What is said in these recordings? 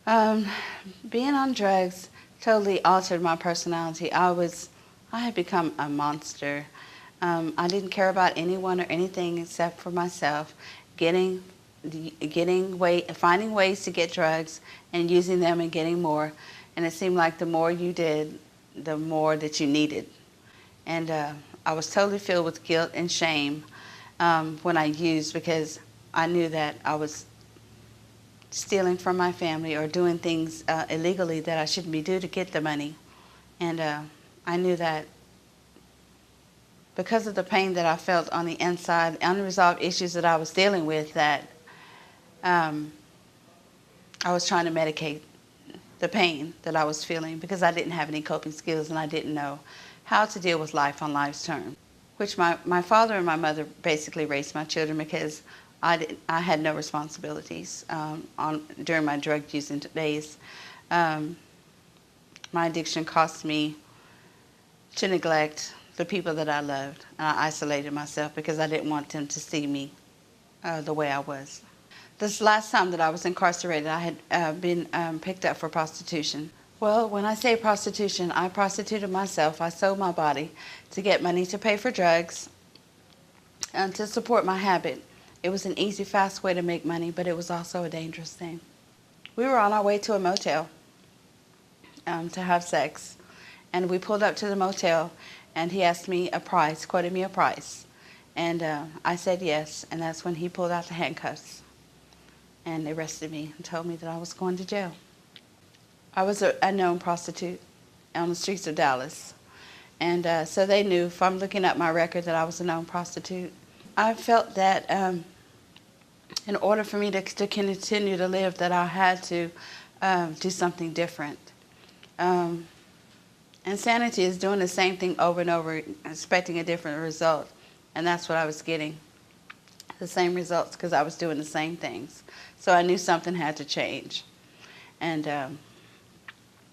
Um, Being on drugs totally altered my personality. I had become a monster. I didn't care about anyone or anything except for myself. Getting, finding ways to get drugs and using them and getting more. And it seemed like the more you did, the more that you needed. And I was totally filled with guilt and shame when I used, because I knew that I was stealing from my family or doing things illegally that I shouldn't be doing to get the money. And I knew that because of the pain that I felt on the inside, unresolved issues that I was dealing with, that I was trying to medicate the pain that I was feeling, because I didn't have any coping skills and I didn't know how to deal with life on life's terms. Which my father and my mother basically raised my children, because I had no responsibilities during my drug using days. My addiction caused me to neglect the people that I loved. And I isolated myself because I didn't want them to see me the way I was. This last time that I was incarcerated, I had been picked up for prostitution. Well, when I say prostitution, I prostituted myself. I sold my body to get money to pay for drugs and to support my habit. It was an easy, fast way to make money, but it was also a dangerous thing. We were on our way to a motel to have sex, and we pulled up to the motel, and he asked me a price, quoted me a price, and I said yes, and that's when he pulled out the handcuffs and arrested me and told me that I was going to jail. I was a known prostitute on the streets of Dallas, and so they knew from looking up my record that I was a known prostitute. I felt that in order for me to continue to live, that I had to do something different. Insanity is doing the same thing over and over, expecting a different result, and that's what I was getting, the same results, because I was doing the same things. So I knew something had to change. And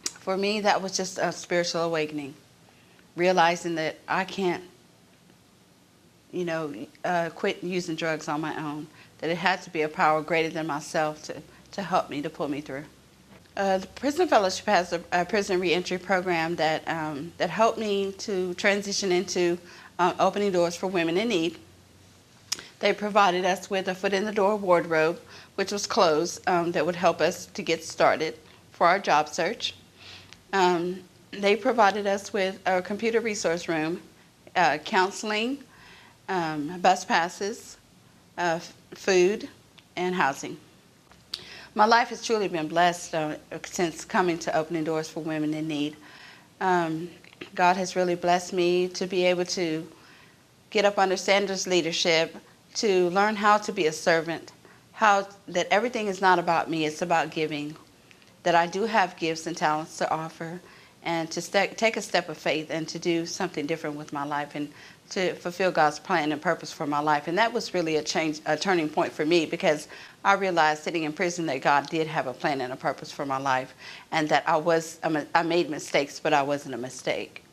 for me, that was just a spiritual awakening, realizing that I can't, quit using drugs on my own, that it had to be a power greater than myself to help me, to pull me through. The Prison Fellowship has a prison reentry program that helped me to transition into opening doors for women in need. They provided us with a foot-in-the-door wardrobe, which was clothes that would help us to get started for our job search. They provided us with a computer resource room, counseling, bus passes, food, and housing. My life has truly been blessed since coming to Opening Doors for Women in Need. God has really blessed me to be able to get up under Sandra's leadership, to learn how to be a servant, that everything is not about me, it's about giving, that I do have gifts and talents to offer, and to take a step of faith and to do something different with my life and to fulfill God's plan and purpose for my life. And that was really a turning point for me, because I realized sitting in prison that God did have a plan and a purpose for my life, and that I made mistakes, but I wasn't a mistake.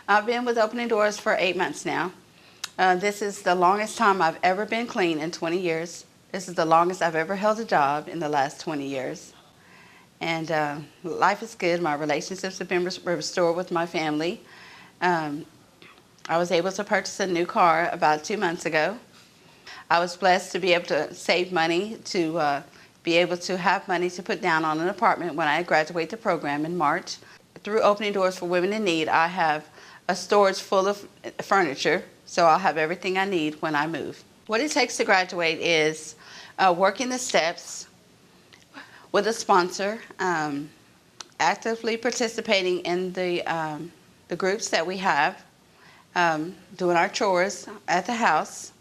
I've been with Opening Doors for 8 months now. This is the longest time I've ever been clean in 20 years. This is the longest I've ever held a job in the last 20 years. And life is good. My relationships have been restored with my family. I was able to purchase a new car about 2 months ago. I was blessed to be able to save money, to be able to have money to put down on an apartment when I graduate the program in March. Through Opening Doors for Women in Need, I have a storage full of furniture, so I'll have everything I need when I move. What it takes to graduate is working the steps with a sponsor, actively participating in the groups that we have, doing our chores at the house,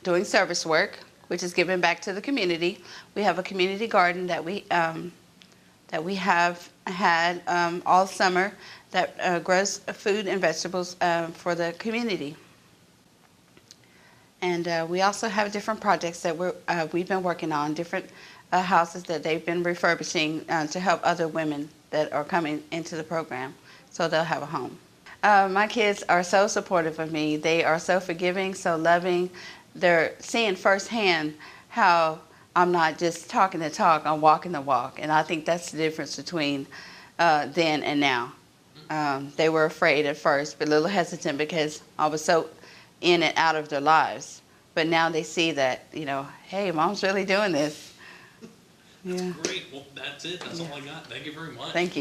doing service work, which is giving back to the community. We have a community garden that we have had all summer that grows food and vegetables for the community. And we also have different projects that we've been working on, different houses that they've been refurbishing to help other women that are coming into the program, so they'll have a home. My kids are so supportive of me. They are so forgiving, so loving. They're seeing firsthand how I'm not just talking the talk, I'm walking the walk. And I think that's the difference between then and now. They were afraid at first, but a little hesitant because I was so in and out of their lives. But now they see that, you know, hey, Mom's really doing this. That's great. Well, that's it. That's all I got. Thank you very much. Thank you.